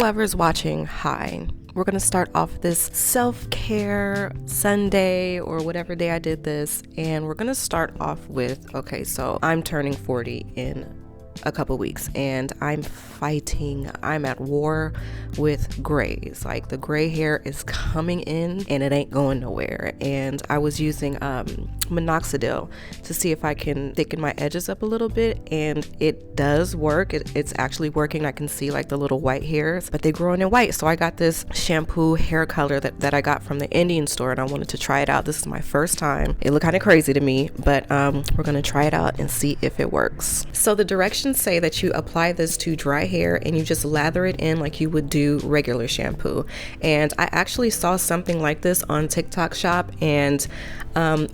whoever's watching, hi. We're going to start off this self-care Sunday or whatever day I did this. And we're going to start off with, okay, so I'm turning 40 in a couple weeks and I'm at war with grays. Like the gray hair is coming in and it ain't going nowhere. And I was using minoxidil to see if I can thicken my edges up a little bit, and it does work. It's actually working. I can see like the little white hairs, but they're growing in white. So I got this shampoo hair color that I got from the Indian store, and I wanted to try it out. This is my first time. It looked kind of crazy to me, but we're gonna try it out and see if it works. So the directions say that you apply this to dry hair and you just lather it in like you would do regular shampoo. And I actually saw something like this on TikTok Shop, and I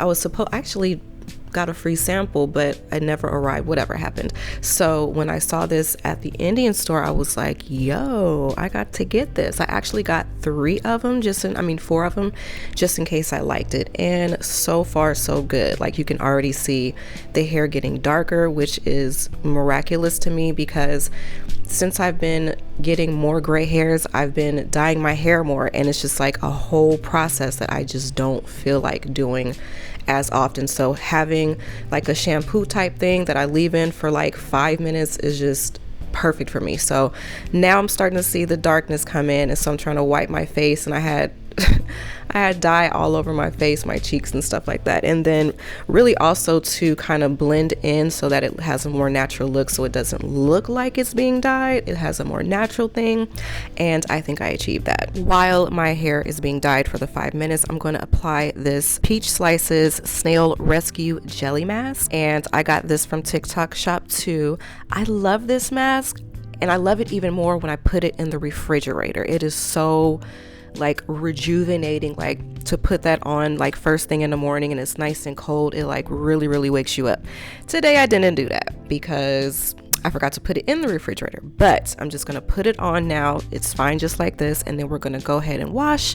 actually got a free sample, but I never arrived. Whatever happened. So when I saw this at the Indian store, I was like, yo, I got to get this. I actually got 4 of them just in case I liked it. And so far so good. Like you can already see the hair getting darker, which is miraculous to me because since I've been getting more gray hairs, I've been dyeing my hair more, and it's just like a whole process that I just don't feel like doing as often. So having like a shampoo type thing that I leave in for like 5 minutes is just perfect for me. So now I'm starting to see the darkness come in, and so I'm trying to wipe my face, and I had dye all over my face, my cheeks and stuff like that. And then really also to kind of blend in so that it has a more natural look, so it doesn't look like it's being dyed. It has a more natural thing, and I think I achieved that. While my hair is being dyed for the 5 minutes, I'm going to apply this Peach Slices Snail Rescue Jelly Mask, and I got this from TikTok Shop too. I love this mask, and I love it even more when I put it in the refrigerator. It is so like rejuvenating, like to put that on like first thing in the morning and it's nice and cold. It like really wakes you up. Today I didn't do that because I forgot to put it in the refrigerator, but I'm just gonna put it on now. It's fine just like this, and then we're gonna go ahead and wash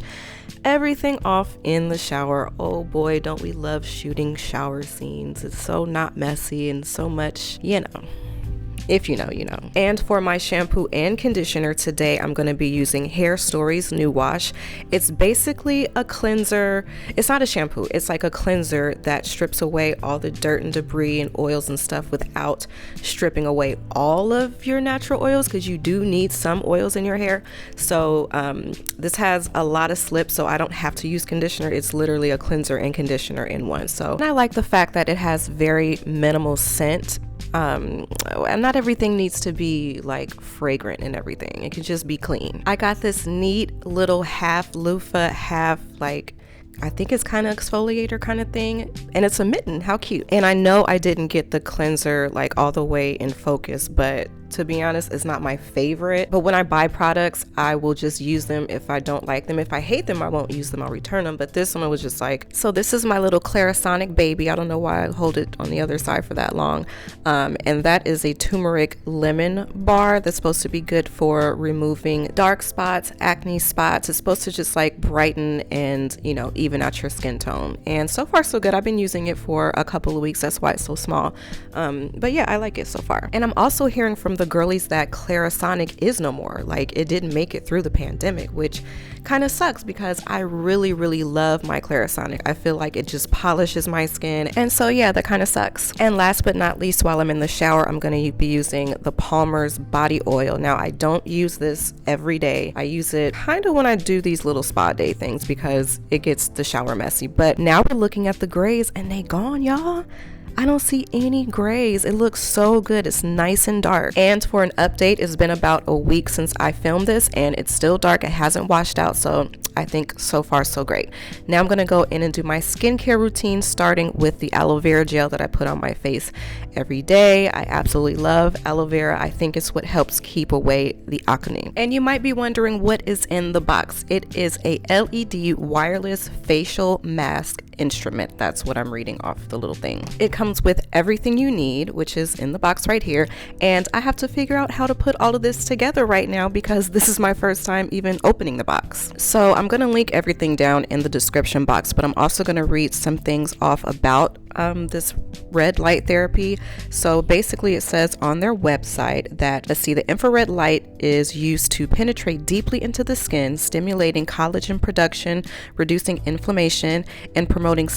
everything off in the shower. Oh boy, don't we love shooting shower scenes. It's so not messy and so much, if you know, you know. And for my shampoo and conditioner today, I'm going to be using Hair Stories New Wash. It's basically a cleanser. It's not a shampoo. It's like a cleanser that strips away all the dirt and debris and oils and stuff without stripping away all of your natural oils, because you do need some oils in your hair. So this has a lot of slip, so I don't have to use conditioner. It's literally a cleanser and conditioner in one. So and I like the fact that it has very minimal scent. And not everything needs to be like fragrant and everything. It can just be clean. I got this neat little half loofah, half like, I think it's kind of exfoliator kind of thing, and it's a mitten. How cute. And I know I didn't get the cleanser like all the way in focus, but to be honest, it's not my favorite. But when I buy products, I will just use them if I don't like them. If I hate them, I won't use them. I'll return them. But this one was just like, so this is my little Clarisonic baby. I don't know why I hold it on the other side for that long. And that is a turmeric lemon bar that's supposed to be good for removing dark spots, acne spots. It's supposed to just like brighten and, even out your skin tone. And so far so good. I've been using it for a couple of weeks. That's why it's so small. But yeah, I like it so far. And I'm also hearing from the girlies that Clarisonic is no more. Like it didn't make it through the pandemic, which kind of sucks because I really love my Clarisonic. I feel like it just polishes my skin, and so yeah, that kind of sucks. And last but not least, while I'm in the shower, I'm going to be using the Palmer's body oil. Now I don't use this every day. I use it kind of when I do these little spa day things because it gets the shower messy. But now we're looking at the grays and they gone, y'all. I don't see any grays. It looks so good. It's nice and dark. And for an update, it's been about a week since I filmed this and it's still dark. It hasn't washed out. So I think so far so great. Now I'm going to go in and do my skincare routine, starting with the aloe vera gel that I put on my face every day. I absolutely love aloe vera. I think it's what helps keep away the acne. And you might be wondering what is in the box. It is a LED wireless facial mask instrument. That's what I'm reading off the little thing. It comes with everything you need, which is in the box right here, and I have to figure out how to put all of this together right now because this is my first time even opening the box. So I'm going to link everything down in the description box, but I'm also going to read some things off about this red light therapy. So basically it says on their website that, let's see, the infrared light is used to penetrate deeply into the skin, stimulating collagen production, reducing inflammation, and promoting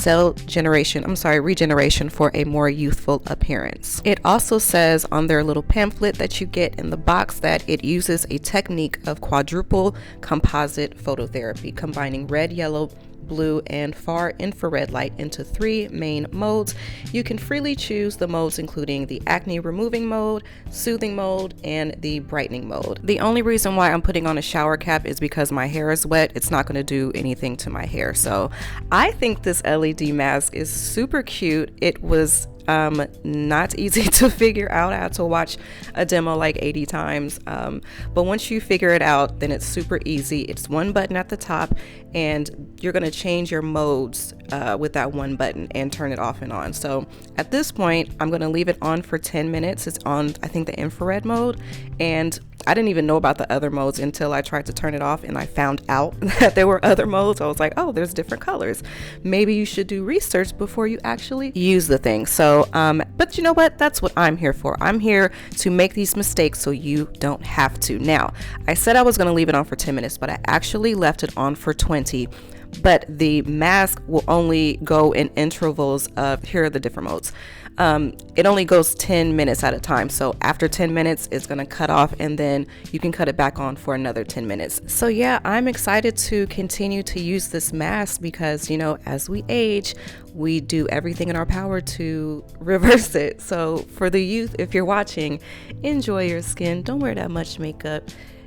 regeneration for a more youthful appearance. It also says on their little pamphlet that you get in the box that it uses a technique of quadruple composite phototherapy, combining red, yellow, blue, and far infrared light into 3 main modes. You can freely choose the modes, including the acne removing mode, soothing mode, and the brightening mode. The only reason why I'm putting on a shower cap is because my hair is wet. It's not going to do anything to my hair. So I think this LED mask is super cute. It was not easy to figure out. I had to watch a demo like 80 times, but once you figure it out, then it's super easy. It's one button at the top, and you're going to change your modes with that one button and turn it off and on. So at this point, I'm going to leave it on for 10 minutes. It's on, I think, the infrared mode, and I didn't even know about the other modes until I tried to turn it off, and I found out that there were other modes. I was like, oh, there's different colors. Maybe you should do research before you actually use the thing. So, but you know what? That's what I'm here for. I'm here to make these mistakes so you don't have to. Now, I said I was going to leave it on for 10 minutes, but I actually left it on for 20. But the mask will only go in intervals of, here are the different modes. It only goes 10 minutes at a time. So after 10 minutes, it's going to cut off, and then you can cut it back on for another 10 minutes. So yeah, I'm excited to continue to use this mask because, you know, as we age, we do everything in our power to reverse it. So for the youth, if you're watching, enjoy your skin. Don't wear that much makeup.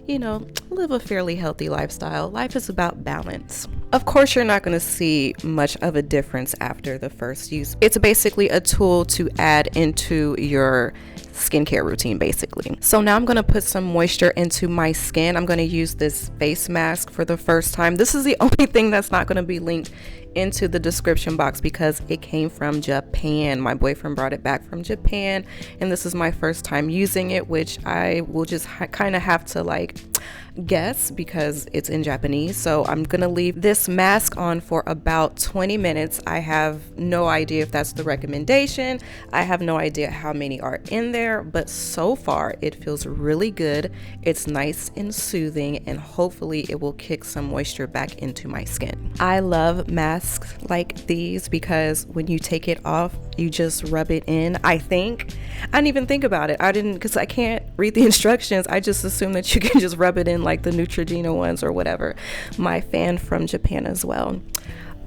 You know, live a fairly healthy lifestyle. Life is about balance. Of course, you're not going to see much of a difference after the first use. It's basically a tool to add into your skincare routine, basically. So now I'm going to put some moisture into my skin. I'm going to use this face mask for the first time. This is the only thing that's not going to be linked into the description box because it came from Japan. My boyfriend brought it back from Japan, and this is my first time using it, which I will just kind of have to like guess because it's in Japanese. So I'm gonna leave this mask on for about 20 minutes. I have no idea if that's the recommendation. I have no idea how many are in there, but so far it feels really good. It's nice and soothing, and hopefully it will kick some moisture back into my skin. I love masks like these because when you take it off, you just rub it in. I didn't even think about it. I didn't, because I can't read the instructions. I just assume that you can just rub it in like the Neutrogena ones or whatever. My fan from Japan as well.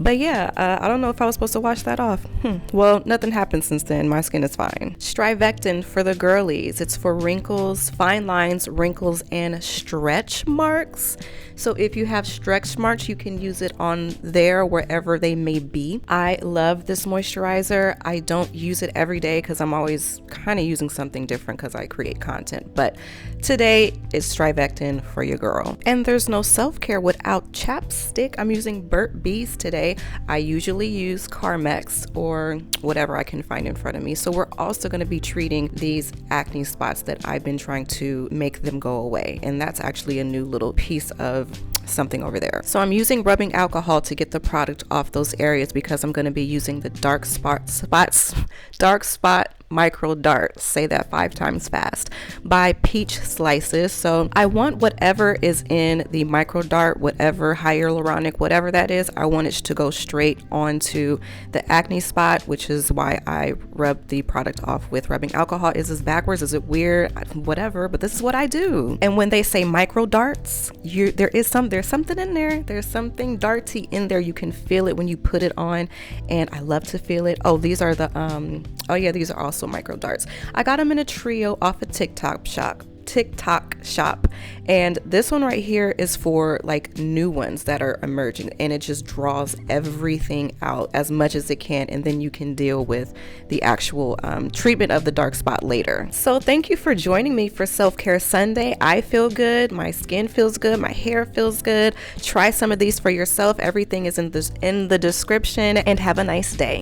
But yeah, I don't know if I was supposed to wash that off. Well, nothing happened since then. My skin is fine. Strivectin for the girlies. It's for wrinkles, fine lines, wrinkles, and stretch marks. So if you have stretch marks, you can use it on there, wherever they may be. I love this moisturizer. I don't use it every day because I'm always kind of using something different because I create content. But today is Strivectin for your girl. And there's no self-care without chapstick. I'm using Burt's Bees today. I usually use Carmex or whatever I can find in front of me. So we're also going to be treating these acne spots that I've been trying to make them go away. And that's actually a new little piece of something over there. So I'm using rubbing alcohol to get the product off those areas because I'm going to be using the dark spot micro dart, say that 5 times fast, by Peach Slices. So I want whatever is in the micro dart, whatever hyaluronic, whatever that is, I want it to go straight onto the acne spot, which is why I rub the product off with rubbing alcohol. Is this backwards? Is it weird? Whatever, but this is what I do. And when they say micro darts, there's something in there. There's something darty in there. You can feel it when you put it on, and I love to feel it. Oh, these are the these are also micro darts. I got them in a trio off a TikTok shop, and this one right here is for like new ones that are emerging, and it just draws everything out as much as it can, and then you can deal with the actual treatment of the dark spot later. So thank you for joining me for Self-Care Sunday. I feel good, my skin feels good, my hair feels good. Try some of these for yourself. Everything is in the description, and have a nice day.